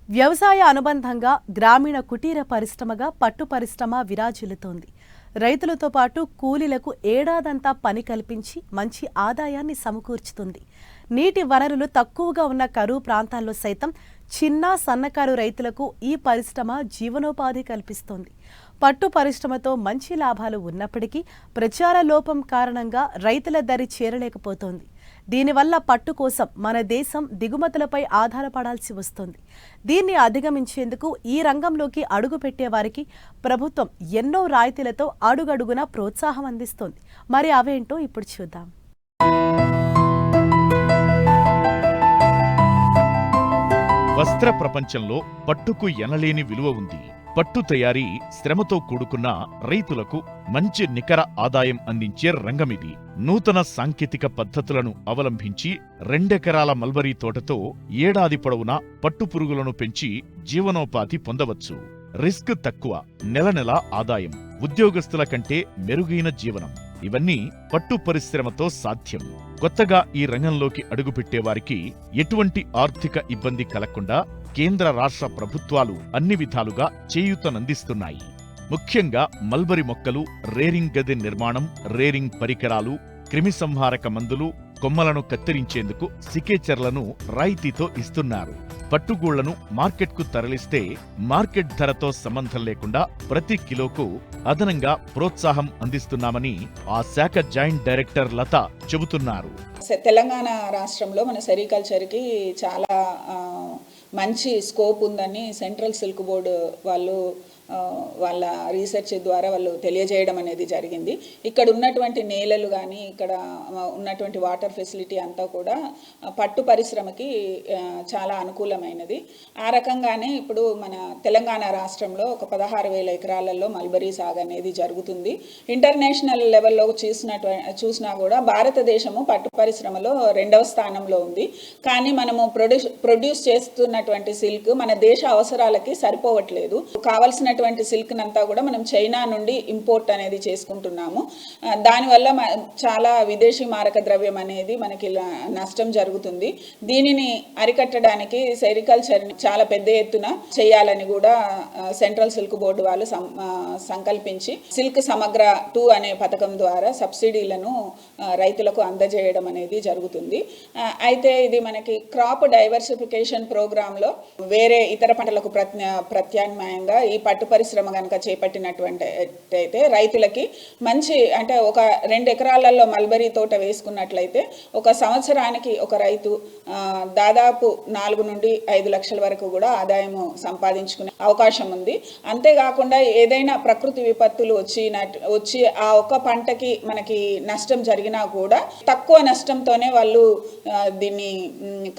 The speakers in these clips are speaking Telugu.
వ్యవసాయ అనుబంధంగా గ్రామీణ కుటీర పరిశ్రమగా పట్టు పరిశ్రమ విరాజిల్లుతోంది. రైతులతో పాటు కూలీలకు ఏడాదంతా పని కల్పించి మంచి ఆదాయాన్ని సమకూర్చుతుంది. నీటి వనరులు తక్కువగా ఉన్న కరువు ప్రాంతాల్లో సైతం చిన్న సన్నకారు రైతులకు ఈ పరిశ్రమ జీవనోపాధి కల్పిస్తోంది. పట్టు పరిశ్రమతో మంచి లాభాలు ఉన్నప్పటికీ ప్రచార లోపం కారణంగా రైతుల దరి చేరలేకపోతోంది. దీనివల్ల పట్టు కోసం మన దేశం దిగుమతులపై ఆధారపడాల్సి వస్తుంది. దీన్ని అధిగమించేందుకు ఈ రంగంలోకి అడుగు పెట్టేవారికి ప్రభుత్వం ఎన్నో రాయితీలతో అడుగడుగునా ప్రోత్సాహం అందిస్తోంది. మరి అవేంటో ఇప్పుడు చూద్దాం. వస్త్ర ప్రపంచంలో పట్టుకు ఎనలేని విలువ ఉంది. పట్టు తయారీ శ్రమతో కూడుకున్న రైతులకు మంచి నికర ఆదాయం అందించే రంగమిది. నూతన సాంకేతిక పద్ధతులను అవలంబించి 2 ఎకరాల మల్బరీ తోటతో ఏడాది పొడవునా పట్టు పురుగులను పెంచి జీవనోపాధి పొందవచ్చు. రిస్క్ తక్కువ, నెల నెల ఆదాయం, ఉద్యోగస్తుల కంటే మెరుగైన జీవనం, ఇవన్నీ పట్టు పరిశ్రమతో సాధ్యం. కొత్తగా ఈ రంగంలోకి అడుగుపెట్టేవారికి ఎటువంటి ఆర్థిక ఇబ్బంది కలగకుండా కేంద్ర రాష్ట్ర ప్రభుత్వాలు అన్ని విధాలుగా చేయూతనందిస్తున్నాయి. ముఖ్యంగా మల్బరీ మొక్కలు, రేరింగ్ గది నిర్మాణం, రేరింగ్ పరికరాలు, క్రిమిసంహారక మందులు, కొమ్మలను కత్తిరించేందుకు సికేచర్లను రాయితీతో ఇస్తున్నారు. పట్టుగూళ్లను మార్కెట్కు తరలిస్తే మార్కెట్ ధరతో సంబంధం లేకుండా ప్రతి కిలోకు అదనంగా ప్రోత్సాహం అందిస్తున్నామని ఆ శాఖ జాయింట్ డైరెక్టర్ లత చెబుతున్నారు. తెలంగాణ రాష్ట్రంలో మన సెరికల్చర్కి చాలా మంచి స్కోప్ ఉందని సెంట్రల్ సిల్క్ బోర్డు వాళ్ళు వాళ్ళ రీసెర్చ్ ద్వారా వాళ్ళు తెలియజేయడం అనేది జరిగింది. ఇక్కడ ఉన్నటువంటి నేలలు కానీ ఇక్కడ ఉన్నటువంటి వాటర్ ఫెసిలిటీ అంతా కూడా పట్టు పరిశ్రమకి చాలా అనుకూలమైనది. ఆ రకంగానే ఇప్పుడు మన తెలంగాణ రాష్ట్రంలో ఒక 16,000 ఎకరాలలో మల్బరీ సాగు అనేది జరుగుతుంది. ఇంటర్నేషనల్ లెవెల్లో చూసినా కూడా భారతదేశము పట్టు పరిశ్రమలో 2వ స్థానంలో ఉంది. కానీ మనము ప్రొడ్యూస్ చేస్తున్నటువంటి సిల్క్ మన దేశ అవసరాలకి సరిపోవట్లేదు. కావలసిన సిల్క్ అంతా కూడా మనం చైనా నుండి ఇంపోర్ట్ అనేది చేసుకుంటున్నాము. దానివల్ల చాలా విదేశీ మారక ద్రవ్యం అనేది మనకి నష్టం జరుగుతుంది. దీనిని అరికట్టడానికి సెరికల్చర్ చాలా పెద్ద ఎత్తున చేయాలని కూడా సెంట్రల్ సిల్క్ బోర్డు వాళ్ళు సంకల్పించి సిల్క్ సమగ్ర 2 అనే పథకం ద్వారా సబ్సిడీలను రైతులకు అందజేయడం అనేది జరుగుతుంది. అయితే ఇది మనకి క్రాప్ డైవర్సిఫికేషన్ ప్రోగ్రాంలో వేరే ఇతర పంటలకు ప్రత్యామ్నాయంగా ఈ పట్టు పరిశ్రమ కనుక చేపట్టినటువంటి అయితే రైతులకి మంచి, అంటే ఒక 2 ఎకరాలలో మల్బరీ తోట వేసుకున్నట్లయితే ఒక సంవత్సరానికి ఒక రైతు దాదాపు 4 నుండి 5 లక్షల వరకు కూడా ఆదాయం సంపాదించుకునే అవకాశం ఉంది. అంతేకాకుండా ఏదైనా ప్రకృతి విపత్తులు వచ్చి ఆ ఒక్క పంటకి మనకి నష్టం జరిగినా కూడా తక్కువ నష్టంతోనే వాళ్ళు దీన్ని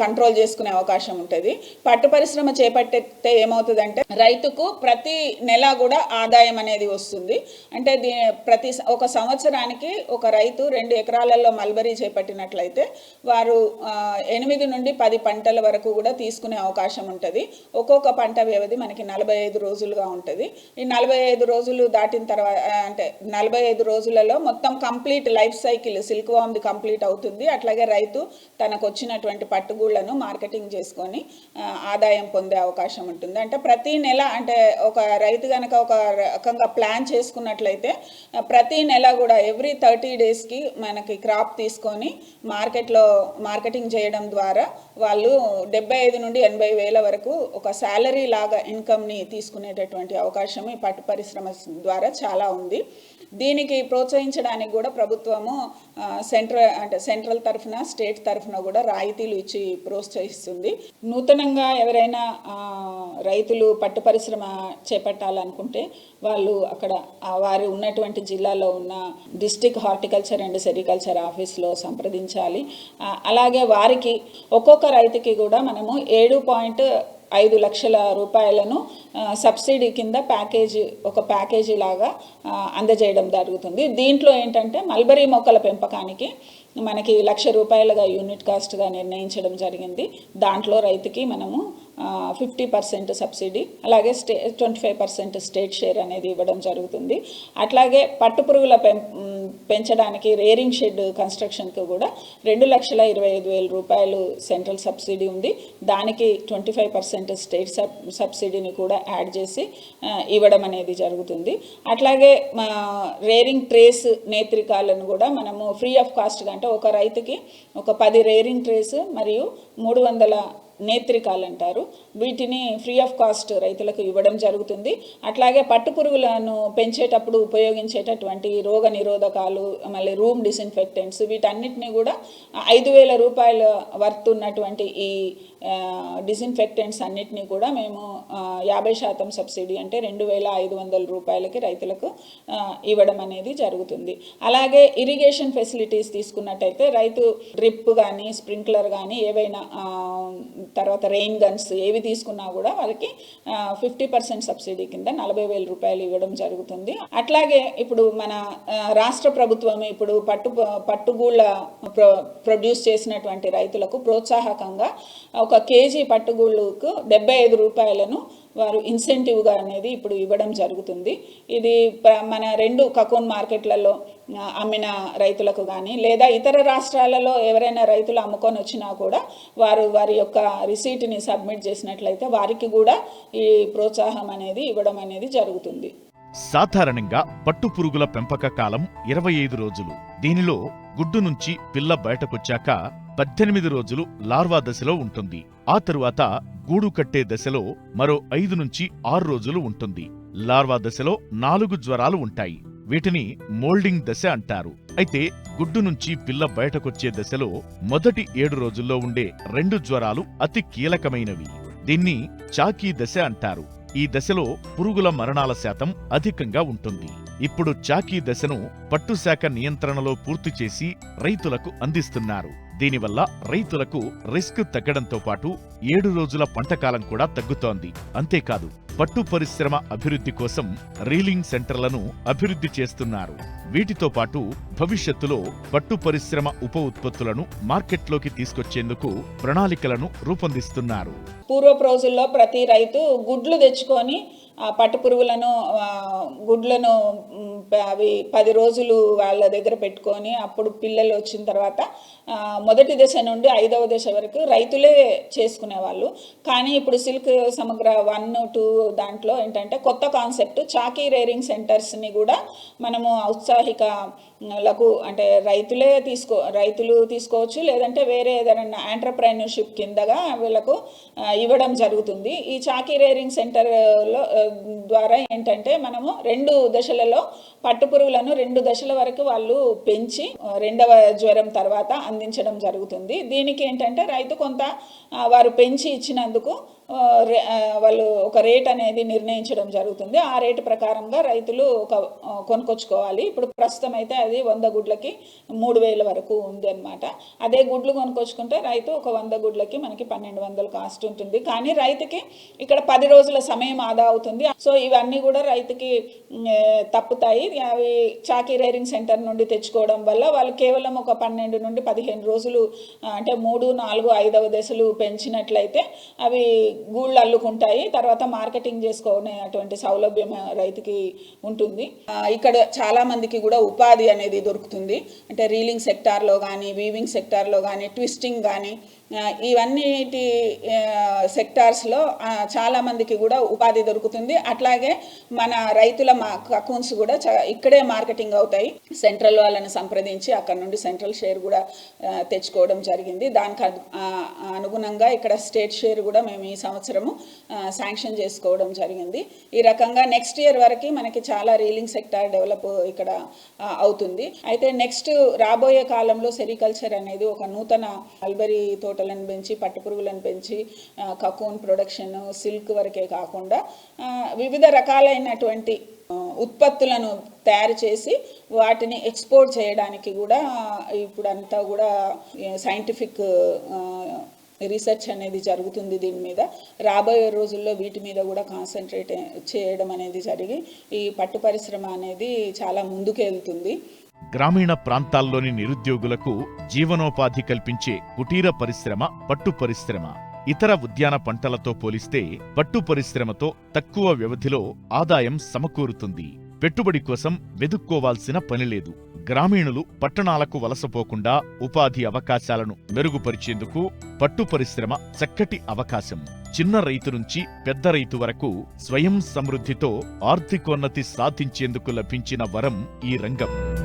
కంట్రోల్ చేసుకునే అవకాశం ఉంటుంది. పట్టు పరిశ్రమ చేపట్టితే ఏమవుతుందంటే రైతుకు ప్రతి నెల కూడా ఆదాయం అనేది వస్తుంది. అంటే ఒక సంవత్సరానికి ఒక రైతు 2 ఎకరాలలో మల్బరీ చేపట్టినట్లయితే వారు 8 నుండి 10 పంటల వరకు కూడా తీసుకునే అవకాశం ఉంటుంది. ఒక్కొక్క పంట వ్యవధి మనకి 45 రోజులుగా ఉంటుంది. ఈ 45 రోజులు దాటిన తర్వాత, అంటే 45 రోజులలో మొత్తం కంప్లీట్ లైఫ్ సైకిల్ సిల్క్ వామ్ది కంప్లీట్ అవుతుంది. అట్లాగే రైతు తనకు వచ్చినటువంటి పట్టుగూళ్లను మార్కెటింగ్ చేసుకొని ఆదాయం పొందే అవకాశం ఉంటుంది. అంటే ప్రతి నెల, అంటే ఒక రైతు కనుక ఒక రకంగా ప్లాన్ చేసుకున్నట్లయితే ప్రతి నెల కూడా ఎవ్రీ 30 డేస్కి మనకి క్రాప్ తీసుకొని మార్కెటింగ్ చేయడం ద్వారా వాళ్ళు 75 నుండి 80 వేల వరకు ఒక శాలరీ లాగా ఇన్కమ్ని తీసుకునేటటువంటి అవకాశం ఈ పట్టు పరిశ్రమ ద్వారా చాలా ఉంది. దీనికి ప్రోత్సహించడానికి కూడా ప్రభుత్వము సెంట్రల్ తరఫున, స్టేట్ తరఫున కూడా రాయితీలు ఇచ్చి ప్రోత్సహిస్తుంది. నూతనంగా ఎవరైనా రైతులు పట్టు పరిశ్రమ చేపట్టాలనుకుంటే వాళ్ళు అక్కడ వారు ఉన్నటువంటి జిల్లాలో ఉన్న డిస్ట్రిక్ట్ హార్టికల్చర్ అండ్ సెరికల్చర్ ఆఫీస్లో సంప్రదించాలి. అలాగే వారికి ఒక్కొక్క రైతుకి కూడా మనము 7.5 లక్షల రూపాయలను సబ్సిడీ కింద ఒక ప్యాకేజీ లాగా అందజేయడం జరుగుతుంది. దీంట్లో ఏంటంటే మల్బరీ మొక్కల పెంపకానికి మనకి 1 లక్ష రూపాయలుగా యూనిట్ కాస్ట్గా నిర్ణయించడం జరిగింది. దాంట్లో రైతుకి మనము 50% సబ్సిడీ, అలాగే 25% స్టేట్ షేర్ అనేది ఇవ్వడం జరుగుతుంది. అట్లాగే పట్టుపురుగుల పెంచడానికి రేరింగ్ షెడ్ కన్స్ట్రక్షన్కి కూడా 2,25,000 రూపాయలు సెంట్రల్ సబ్సిడీ ఉంది. దానికి 25% స్టేట్ సబ్సిడీని కూడా యాడ్ చేసి ఇవ్వడం అనేది జరుగుతుంది. అట్లాగే రేరింగ్ ట్రేస్ నేత్రికాలను కూడా మనము ఫ్రీ ఆఫ్ కాస్ట్గా, అంటే ఒక రైతుకి ఒక 10 రేరింగ్ ట్రేస్ మరియు 300 నేత్రికాలు అంటారు, వీటిని ఫ్రీ ఆఫ్ కాస్ట్ రైతులకు ఇవ్వడం జరుగుతుంది. అట్లాగే పట్టుపురుగులను పెంచేటప్పుడు ఉపయోగించేటటువంటి రోగ నిరోధకాలు, మళ్ళీ రూమ్ డిస్ఇన్ఫెక్టెంట్స్, వీటన్నిటిని కూడా 5,000 రూపాయల వర్త్ ఉన్నటువంటి ఈ డిస్ఇన్ఫెక్టెంట్స్ అన్నిటినీ కూడా మేము 50% సబ్సిడీ, అంటే 2,500 రూపాయలకి రైతులకు ఇవ్వడం అనేది జరుగుతుంది. అలాగే ఇరిగేషన్ ఫెసిలిటీస్ తీసుకున్నట్టయితే రైతు డ్రిప్ కానీ స్ప్రింక్లర్ కానీ ఏవైనా, తర్వాత రెయిన్ గన్స్ ఏవి తీసుకున్నా కూడా వాళ్ళకి 50% సబ్సిడీ కింద 40,000 రూపాయలు ఇవ్వడం జరుగుతుంది. అట్లాగే ఇప్పుడు మన రాష్ట్ర ప్రభుత్వం ఇప్పుడు పట్టుగూళ్ళ ప్రొడ్యూస్ చేసినటువంటి రైతులకు ప్రోత్సాహకంగా ఒక కేజీ పట్టుగూళ్ళకు 75 రూపాయలను వారు ఇన్సెంటివ్గా అనేది ఇప్పుడు ఇవ్వడం జరుగుతుంది. ఇది మన 2 కకోన్ మార్కెట్లలో అమ్మిన రైతులకు కానీ, లేదా ఇతర రాష్ట్రాలలో ఎవరైనా రైతులు అమ్ముకొని వచ్చినా కూడా వారి యొక్క రిసీట్ని సబ్మిట్ చేసినట్లయితే వారికి కూడా ఈ ప్రోత్సాహం అనేది ఇవ్వడం అనేది జరుగుతుంది. సాధారణంగా పట్టుపురుగుల పెంపక కాలం 25 రోజులు. దీనిలో గుడ్డు నుంచి పిల్ల బయటకొచ్చాక 18 రోజులు లార్వా దశలో ఉంటుంది. ఆ తరువాత గూడు కట్టే దశలో మరో 5 నుంచి 6 రోజులు ఉంటుంది. లార్వా దశలో 4 జ్వరాలు ఉంటాయి. వీటిని మోల్డింగ్ దశ అంటారు. అయితే గుడ్డు నుంచి పిల్ల బయటకొచ్చే దశలో మొదటి 7 రోజుల్లో ఉండే 2 జ్వరాలు అతి కీలకమైనవి. దీన్ని చాకీ దశ అంటారు. ఈ దశలో పురుగుల మరణాల శాతం అధికంగా ఉంటుంది. ఇప్పుడు చాకీ దశను పట్టుశాఖ నియంత్రణలో పూర్తి చేసి రైతులకు అందిస్తున్నారు. దీనివల్ల రైతులకు రిస్క్ తగ్గడంతో పాటు 7 రోజుల పంటకాలం కూడా తగ్గుతోంది. అంతేకాదు, పట్టు పరిశ్రమ అభివృద్ధి కోసం రీలింగ్ సెంటర్లను అభివృద్ధి చేస్తున్నారు. వీటితో పాటు భవిష్యత్తులో పట్టు పరిశ్రమ ఉప ఉత్పత్తులను మార్కెట్లోకి తీసుకొచ్చేందుకు ప్రణాళికలను రూపొందిస్తున్నారు. పూర్వపు రోజుల్లో ప్రతి రైతు గుడ్లు తెచ్చుకొని పట్టుపురుగులను గుడ్లను అవి 10 రోజులు వాళ్ళ దగ్గర పెట్టుకొని అప్పుడు పిల్లలు వచ్చిన తర్వాత మొదటి దశ నుండి 5వ దశ వరకు రైతులే చేసుకునేవాళ్ళు. కానీ ఇప్పుడు సిల్క్ సమగ్ర 1, 2 దాంట్లో ఏంటంటే కొత్త కాన్సెప్ట్ చాకీ రేరింగ్ సెంటర్స్ని కూడా మనము ఔత్సాహికలకు, అంటే రైతులు తీసుకోవచ్చు, లేదంటే వేరే ఏదైనా ఎంటర్ప్రైనర్షిప్ కిందగా వీళ్ళకు ఇవ్వడం జరుగుతుంది. ఈ చాకీ రేరింగ్ సెంటర్లో ద్వారా ఏంటంటే మనము 2 దశలలో పట్టుపురుగులను 2 దశల వరకు వాళ్ళు పెంచి 2వ జ్వరం తర్వాత అందించడం జరుగుతుంది. దీనికి ఏంటంటే రైతు కొంత వారు పెంచి ఇచ్చినందుకు వాళ్ళు ఒక రేట్ అనేది నిర్ణయించడం జరుగుతుంది. ఆ రేటు ప్రకారంగా రైతులు కొనుక్కొచ్చుకోవాలి. ఇప్పుడు ప్రస్తుతం అయితే అది 100 గుడ్లకి 3,000 వరకు ఉంది అనమాట. అదే గుడ్లు కొనుక్కొచ్చుకుంటే రైతు ఒక 100 గుడ్లకి మనకి 1,200 కాస్ట్ ఉంటుంది. కానీ రైతుకి ఇక్కడ 10 రోజుల సమయం ఆదా అవుతుంది. సో ఇవన్నీ కూడా రైతుకి తప్పుతాయి. అవి చాకీ రేరింగ్ సెంటర్ నుండి తెచ్చుకోవడం వల్ల వాళ్ళు కేవలం ఒక 12 నుండి 15 రోజులు, అంటే 3, 4, 5వ దశలు పెంచినట్లయితే అవి గూళ్ళు అల్లుకుంటాయి. తర్వాత మార్కెటింగ్ చేసుకునేటువంటి సౌలభ్యం రైతుకి ఉంటుంది. ఇక్కడ చాలా మందికి కూడా ఉపాధి అనేది దొరుకుతుంది. అంటే రీలింగ్ సెక్టార్లో కానీ, వీవింగ్ సెక్టార్లో కానీ, ట్విస్టింగ్ కానీ, ఇవన్నిటి సెక్టార్స్లో చాలామందికి కూడా ఉపాధి దొరుకుతుంది. అట్లాగే మన రైతుల కకూన్స్ కూడా ఇక్కడే మార్కెటింగ్ అవుతాయి. సెంట్రల్ వాళ్ళని సంప్రదించి అక్కడ నుండి సెంట్రల్ షేర్ కూడా తెచ్చుకోవడం జరిగింది. దానికి అనుగుణంగా ఇక్కడ స్టేట్ షేర్ కూడా మేము ఈ సంవత్సరము శాంక్షన్ చేసుకోవడం జరిగింది. ఈ రకంగా నెక్స్ట్ ఇయర్ వరకు మనకి చాలా రీలింగ్ సెక్టార్ డెవలప్ ఇక్కడ అవుతుంది. అయితే నెక్స్ట్ రాబోయే కాలంలో సెరికల్చర్ అనేది ఒక నూతన మల్బరీ తోటలను పెంచి, పట్టుపురుగులను పెంచి, కకూన్ ప్రొడక్షన్, సిల్క్ వరకే కాకుండా వివిధ రకాలైనటువంటి ఉత్పత్తులను తయారు చేసి వాటిని ఎక్స్పోర్ట్ చేయడానికి కూడా ఇప్పుడంతా కూడా సైంటిఫిక్ రీసెర్చ్ అనేది జరుగుతుంది. దీని మీద రాబోయే రోజుల్లో వీటి మీద కూడా కాన్సన్ట్రేట్ చేయడం అనేది జరిగి ఈ పట్టు పరిశ్రమ అనేది చాలా ముందుకు వెళ్తుంది. గ్రామీణ ప్రాంతాల్లోని నిరుద్యోగులకు జీవనోపాధి కల్పించే కుటీర పరిశ్రమ పట్టు పరిశ్రమ. ఇతర ఉద్యాన పంటలతో పోలిస్తే పట్టు పరిశ్రమతో తక్కువ వ్యవధిలో ఆదాయం సమకూరుతుంది. పెట్టుబడి కోసం వెదుక్కోవాల్సిన పనిలేదు. గ్రామీణులు పట్టణాలకు వలసపోకుండా ఉపాధి అవకాశాలను మెరుగుపరిచేందుకు పట్టు పరిశ్రమ చక్కటి అవకాశం. చిన్న రైతు నుంచి పెద్ద రైతు వరకు స్వయం సమృద్ధితో ఆర్థికోన్నతి సాధించేందుకు లభించిన వరం ఈ రంగం.